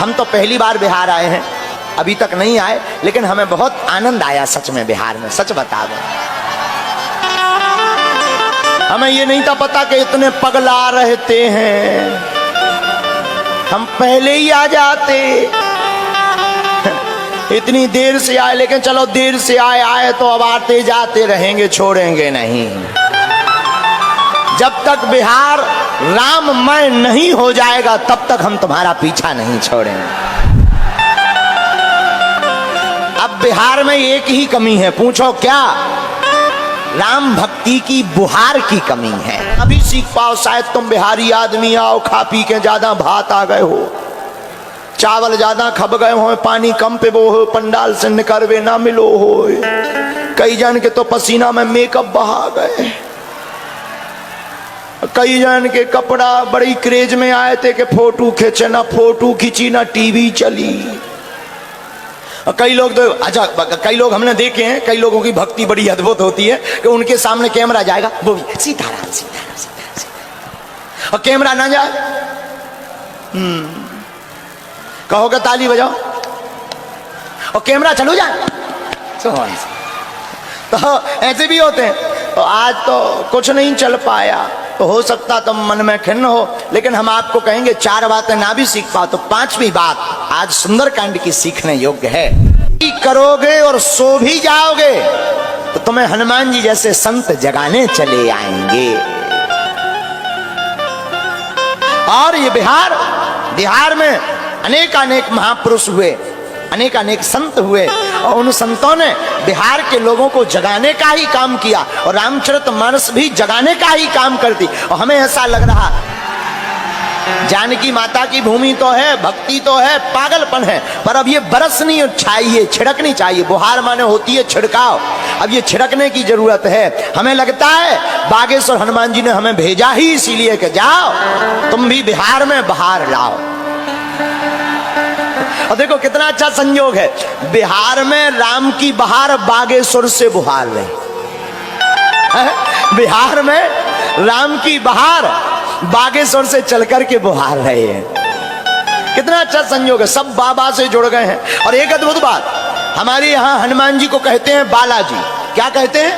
हम तो पहली बार बिहार आए हैं, अभी तक नहीं आए, लेकिन हमें बहुत आनंद आया सच में बिहार में, सच बता दें। हमें ये नहीं था पता कि इतने पगला रहते हैं, हम पहले ही आ जाते। इतनी देर से आए, लेकिन चलो देर से आए तो अब आते जाते रहेंगे, छोड़ेंगे नहीं। जब तक बिहार राममय नहीं हो जाएगा तब तक हम तुम्हारा पीछा नहीं छोड़ेंगे। अब बिहार में एक ही कमी है, पूछो क्या? राम भक्ति की बुहार की कमी है। अभी सीख पाओ, शायद तुम बिहारी आदमी आओ, खा पी के ज्यादा भात आ गए हो, चावल ज्यादा खप गए हो, पानी कम पे वो हो, पंडाल से निकलवे ना मिलो हो। कई जन के तो पसीना में मेकअप बहा गए, कई जन के कपड़ा बड़ी क्रेज में आए थे कि फोटो खींचे, ना फोटो खींची ना टीवी चली। कई लोग तो अच्छा, कई लोग हमने देखे हैं, कई लोगों की भक्ति बड़ी अद्भुत होती है कि उनके सामने कैमरा जाएगा, वो भी सीताराम सीताराम सीताराम सीताराम, और कैमरा ना जाए कहोगे ताली बजाओ, और कैमरा चलो जाए, तो ऐसे भी होते हैं। तो आज तो कुछ नहीं चल पाया, तो हो सकता तुम मन में खिन्न हो, लेकिन हम आपको कहेंगे 4 बातें ना भी सीख पाओ तो 5वीं बात आज सुंदरकांड की सीखने योग्य है। करोगे और सो भी जाओगे तो तुम्हें हनुमान जी जैसे संत जगाने चले आएंगे। और ये बिहार में अनेक महापुरुष हुए, अनेक संत हुए, और उन संतों ने बिहार के लोगों को जगाने का ही काम किया, और रामचरितमानस भी जगाने का ही काम करती। और हमें ऐसा लग रहा जानकी माता की भूमि तो है, भक्ति तो है, पागलपन है, पर अब ये बरसनी चाहिए, छिड़कनी चाहिए। बुहार माने होती है छिड़काव, अब ये छिड़कने की जरूरत है। हमें लगता है बागेश्वर हनुमान जी ने हमें भेजा ही इसीलिए कि जाओ तुम भी बिहार में बहार लाओ। और देखो कितना अच्छा संयोग है, बिहार में राम की बहार बागेश्वर से बुहार रही, बिहार में राम की बहार बागेश्वर से चलकर के बुहार रहे हैं। कितना अच्छा संयोग है, सब बाबा से जुड़ गए हैं। और एक अद्भुत बात, हमारे यहाँ हनुमान जी को कहते हैं बालाजी। क्या कहते हैं?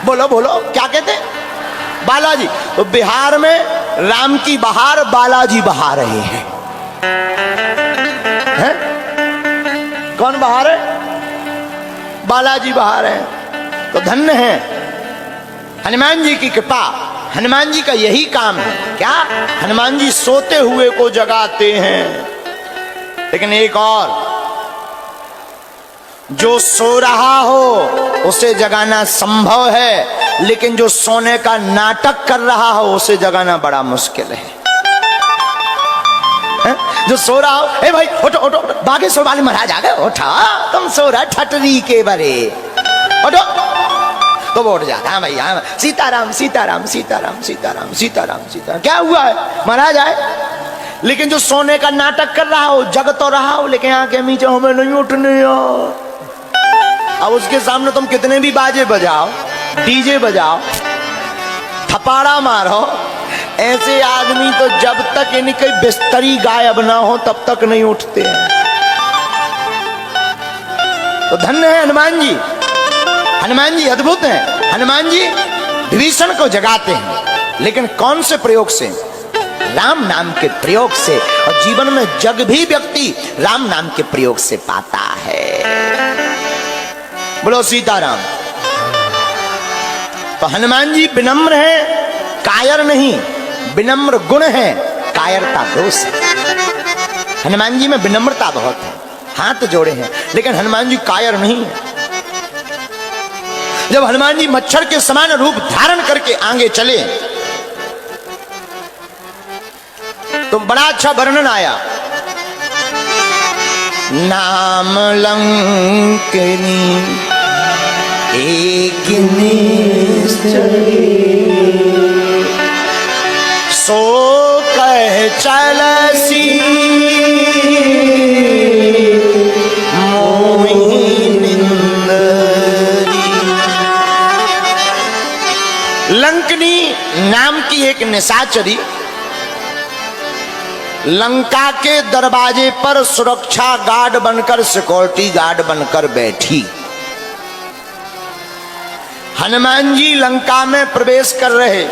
बोलो बोलो, क्या कहते हैं? बालाजी। तो बिहार में राम की बहार बालाजी बहा रहे हैं। कौन बहा रहे? बालाजी बहा रहे हैं। तो धन्य है हनुमान जी की कृपा। हनुमान जी का यही काम है। क्या? हनुमान जी सोते हुए को जगाते हैं। लेकिन एक और, जो सो रहा हो उसे जगाना संभव है, लेकिन जो सोने का नाटक कर रहा हो उसे जगाना बड़ा मुश्किल है। जो सो रहा हो, ए भाई उठो उठो, बागेश्वर वाले महाराज आ गए, उठा, तुम सो रहा ठटरी के बरे, उठो, तो वो उठ जाता। हाँ भाई, हाँ, सीताराम सीताराम सीताराम सीताराम सीताराम सीताराम। क्या हुआ है? महाराज आए। लेकिन जो सोने का नाटक कर रहा हो, जग तो रहा हो, लेकिन आंखें मीचे, हमें नहीं उठने। अब उसके सामने तुम कितने भी बाजे बजाओ, डीजे बजाओ, थपाड़ा मारो, ऐसे आदमी तो जब तक इनकी बिस्तरी गायब ना हो तब तक नहीं उठते हैं। तो धन्य है हनुमान जी। हनुमान जी अद्भुत हैं। हनुमान जी विभीषण को जगाते हैं, लेकिन कौन से प्रयोग से? राम नाम के प्रयोग से। और जीवन में जग भी व्यक्ति राम नाम के प्रयोग से पाता है। बोलो सीताराम। तो हनुमान जी विनम्र हैं, कायर नहीं। विनम्र गुण है, कायरता दोष है। हनुमान जी में विनम्रता बहुत है, हाथ जोड़े हैं, लेकिन हनुमान जी कायर नहीं है। जब हनुमान जी मच्छर के समान रूप धारण करके आगे चले तो बड़ा अच्छा वर्णन आया। नाम लंकिनी एक सो कह चलसी लंकनी नाम की एक निशाचरी लंका के दरवाजे पर सुरक्षा गार्ड बनकर, सिक्योरिटी गार्ड बनकर बैठी। हनुमान जी लंका में प्रवेश कर रहे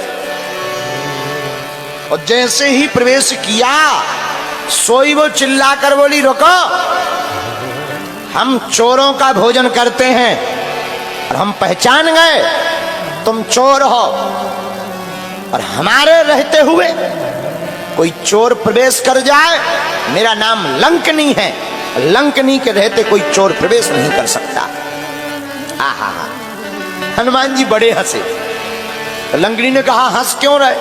और जैसे ही प्रवेश किया सोई वो चिल्लाकर बोली, रुको, हम चोरों का भोजन करते हैं और हम पहचान गए तुम चोर हो, और हमारे रहते हुए कोई चोर प्रवेश कर जाए, मेरा नाम लंकनी है, लंकनी के रहते कोई चोर प्रवेश नहीं कर सकता। आहा, हनुमान जी बड़े हंसे। तो लंकनी ने कहा, हंस क्यों रहे?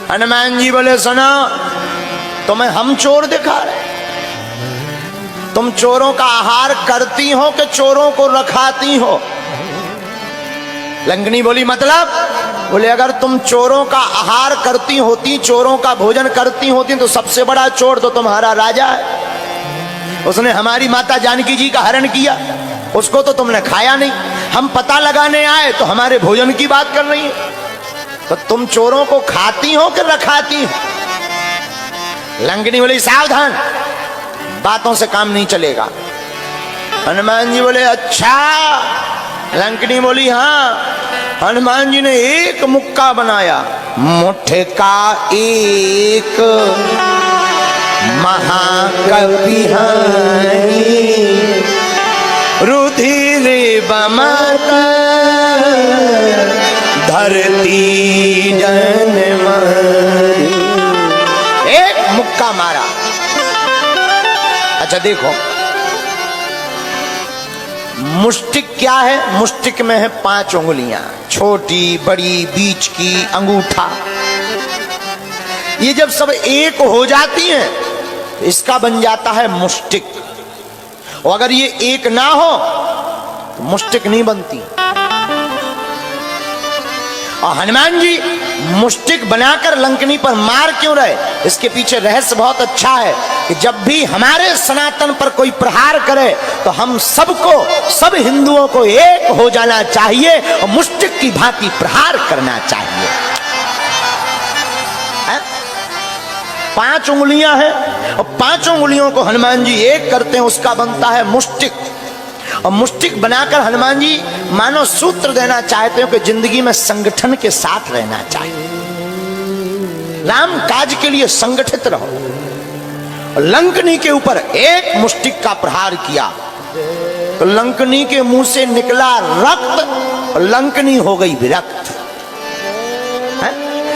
हनुमान जी बोले, सुना, तुम्हें हम चोर दिखा रहे? तुम चोरों का आहार करती हो कि चोरों को रखाती हो? लंकनी बोली, मतलब? बोले, अगर तुम चोरों का आहार करती होती, चोरों का भोजन करती होती, तो सबसे बड़ा चोर तो तुम्हारा राजा है। उसने हमारी माता जानकी जी का हरण किया, उसको तो तुमने खाया नहीं। हम पता लगाने आए तो हमारे भोजन की बात कर रही है। तो तुम चोरों को खाती हो कि रखाती हो? लंकनी बोली, सावधान, बातों से काम नहीं चलेगा। हनुमान जी बोले, अच्छा। लंकनी बोली, हाँ। हनुमान जी ने एक मुक्का बनाया, मुट्ठे का एक महाकवि रुधिर बमत धरती जन मारी। एक मुक्का मारा। अच्छा देखो, मुष्टिक क्या है? मुष्टिक में है 5 उंगलियां, छोटी, बड़ी, बीच की, अंगूठा। ये जब सब एक हो जाती हैं, इसका बन जाता है मुष्टिक। और अगर ये एक ना हो तो मुष्टिक नहीं बनती। और हनुमान जी मुष्टिक बनाकर लंकनी पर मार क्यों रहे? इसके पीछे रहस्य बहुत अच्छा है कि जब भी हमारे सनातन पर कोई प्रहार करे तो हम सबको, सब हिंदुओं को एक हो जाना चाहिए और मुष्टिक की भांति प्रहार करना चाहिए। 5 उंगलियां हैं और 5 उंगलियों को हनुमान जी एक करते हैं, उसका बनता है मुष्टिक। और मुष्टिक बनाकर हनुमान जी मानो सूत्र देना चाहते हो कि जिंदगी में संगठन के साथ रहना चाहिए, राम काज के लिए संगठित रहो। और लंकनी के ऊपर एक मुष्टिक का प्रहार किया तो लंकनी के मुंह से निकला रक्त और लंकनी हो गई विरक्त।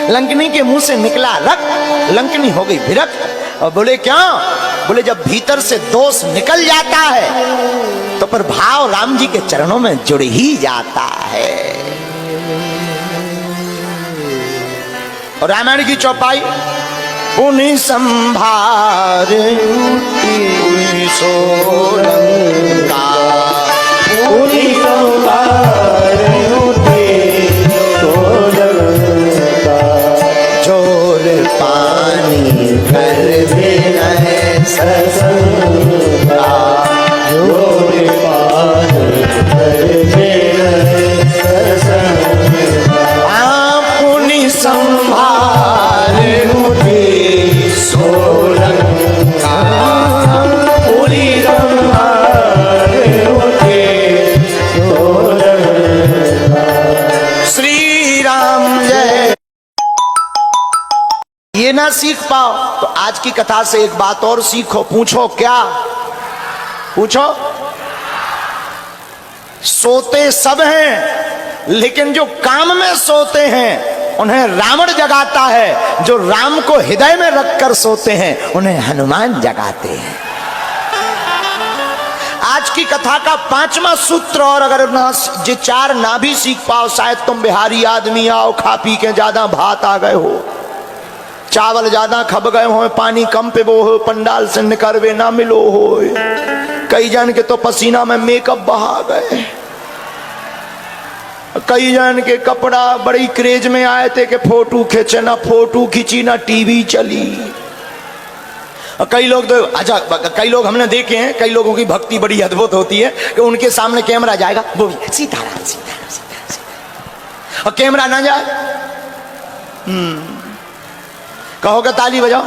लंकनी के मुंह से निकला रक्त, लंकनी हो गई विरक्त। और बोले, क्या? बोले, जब भीतर से दोष निकल जाता है तो पर भाव राम जी के चरणों में जुड़ ही जाता है। और रामायण की चौपाई, उन्हीं संभार सोलंका, उन्हीं संभार जोर पानी कर देना है ससंगा, जोर पानी कर देना है ससंगा। आप उन्हीं संभार उठी सोलंका, उन्हीं संभार उठी सोलंका। श्री राम जय। ये ना सीख पाओ तो आज की कथा से एक बात और सीखो। पूछो, क्या पूछो? सोते सब हैं, लेकिन जो काम में सोते हैं उन्हें रावण जगाता है, जो राम को हृदय में रखकर सोते हैं उन्हें हनुमान जगाते हैं। आज की कथा का 5वां सूत्र, और अगर ना ये 4 ना भी सीख पाओ, शायद तुम बिहारी आदमी आओ, खा पी के ज्यादा भात आ गए हो, चावल ज्यादा खब गए हो, पानी कम पे वो हो, पंडाल से निकलवे ना मिलो हो, कई जन के तो पसीना में मेकअप बहा गए, कई जन के कपड़ा बड़ी क्रेज में आए थे कि फोटो खींचे, ना फोटो खींची ना टीवी चली। कई लोग तो, अच्छा, कई लोग हमने देखे हैं, कई लोगों की भक्ति बड़ी अद्भुत होती है कि उनके सामने कैमरा जाएगा, वो सीताराम सीताराम सीताराम, और कैमरा ना जाए कहोगे ताली बजाओ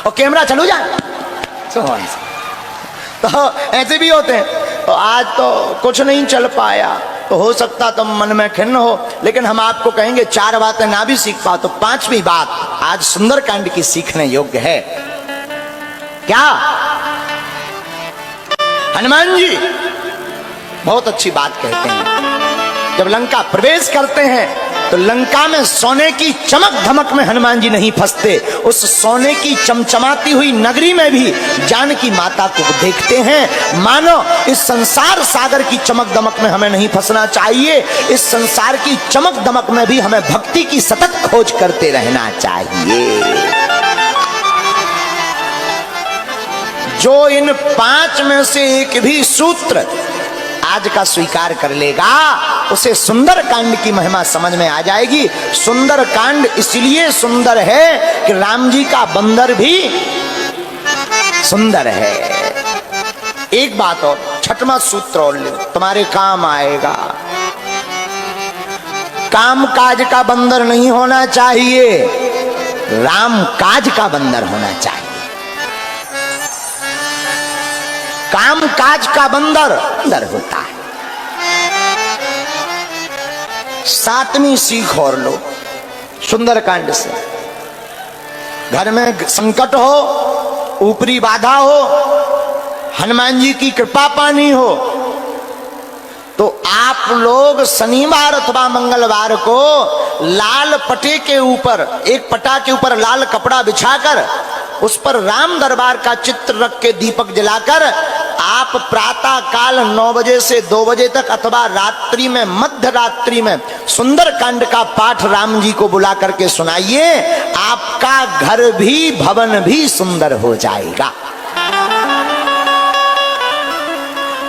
और कैमरा चलो जाए। तो ऐसे भी होते हैं। तो आज तो कुछ नहीं चल पाया, तो हो सकता तो मन में खिन्न हो, लेकिन हम आपको कहेंगे 4 बातें ना भी सीख पाओ तो 5वीं बात आज सुंदरकांड की सीखने योग्य है। क्या? हनुमान जी बहुत अच्छी बात कहते हैं। जब लंका प्रवेश करते हैं तो लंका में सोने की चमक धमक में हनुमान जी नहीं फंसते, उस सोने की चमचमाती हुई नगरी में भी जानकी माता को देखते हैं। मानो इस संसार सागर की चमक दमक में हमें नहीं फंसना चाहिए, इस संसार की चमक दमक में भी हमें भक्ति की सतत खोज करते रहना चाहिए। जो इन 5 में से एक भी सूत्र आज का स्वीकार कर लेगा उसे सुंदरकांड की महिमा समझ में आ जाएगी। सुंदरकांड इसलिए सुंदर है कि राम जी का बंदर भी सुंदर है। एक बात और, 6वां सूत्र और ले, तुम्हारे काम आएगा। काम काज का बंदर नहीं होना चाहिए, राम काज का बंदर होना चाहिए। काम काज का बंदर होता है। 7वीं सीख और लो सुंदरकांड से। घर में संकट हो, ऊपरी बाधा हो, हनुमान जी की कृपा पानी हो, तो आप लोग शनिवार अथवा मंगलवार को लाल पटे के ऊपर, एक पटा के ऊपर लाल कपड़ा बिछाकर उस पर राम दरबार का चित्र रख के दीपक जलाकर आप प्रातः काल 9 बजे से 2 बजे तक अथवा रात्रि में, मध्य रात्रि में सुंदरकांड का पाठ राम जी को बुला करके सुनाइए। आपका घर भी, भवन भी सुंदर हो जाएगा।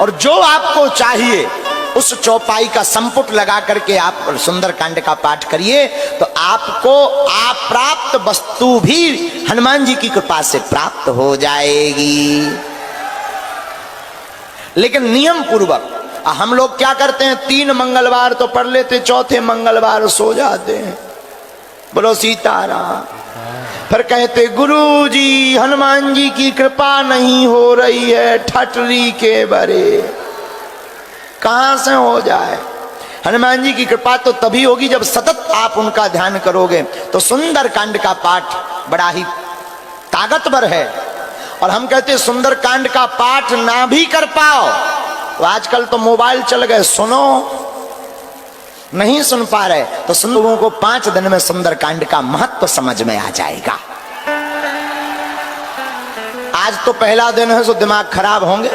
और जो आपको चाहिए उस चौपाई का संपुट लगा करके आप सुंदरकांड का पाठ करिए, तो आपको अप्राप्त वस्तु भी हनुमान जी की कृपा से प्राप्त हो जाएगी। लेकिन नियम पूर्वक हम लोग क्या करते हैं, 3 मंगलवार तो पढ़ लेते, 4थे मंगलवार सो जाते हैं। बोलो सीताराम। फिर कहते गुरु जी हनुमान जी की कृपा नहीं हो रही है, ठटरी के बरे। कहां से हो जाए? हनुमान जी की कृपा तो तभी होगी जब सतत आप उनका ध्यान करोगे। तो सुंदरकांड का पाठ बड़ा ही ताकतवर है। और हम कहते सुंदरकांड का पाठ ना भी कर पाओ तो आजकल तो मोबाइल चल गए, सुनो, नहीं सुन पा रहे तो सुन, लोगों को 5 दिन में सुंदरकांड का महत्व समझ में आ जाएगा। आज तो पहला दिन है तो दिमाग खराब होंगे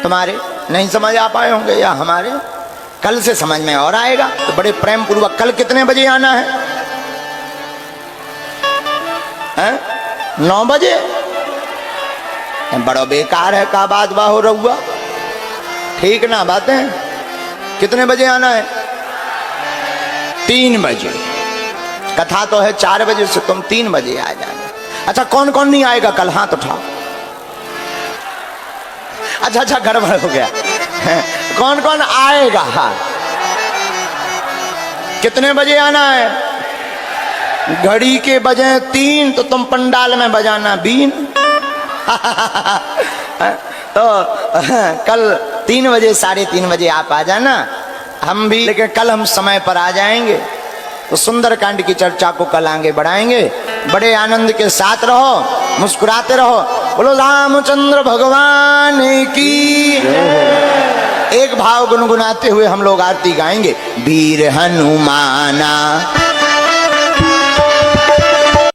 तुम्हारे, नहीं समझ आ पाए होंगे, या हमारे कल से समझ में और आएगा। तो बड़े प्रेम पूर्वक कल कितने बजे आना है? 9 बजे? बड़ा बेकार है का बात बाहो रहुआ, ठीक ना बातें। कितने बजे आना है? 3 बजे। कथा तो है 4 बजे से, तुम 3 बजे आ जाना। अच्छा कौन कौन नहीं आएगा कल? हाथ उठाओ। अच्छा गड़बड़ हो गया। कौन कौन आएगा? हाँ, कितने बजे आना है? घड़ी के बजे 3 तो तुम पंडाल में बजाना बीन। तो कल 3 बजे, 3:30 बजे आप आ जाना, हम भी, लेकिन कल हम समय पर आ जाएंगे। तो सुंदरकांड की चर्चा को कल आगे बढ़ाएंगे। बड़े आनंद के साथ रहो, मुस्कुराते रहो। बोलो रामचंद्र भगवान की। एक भाव गुनगुनाते हुए हम लोग आरती गाएंगे। वीर हनुमाना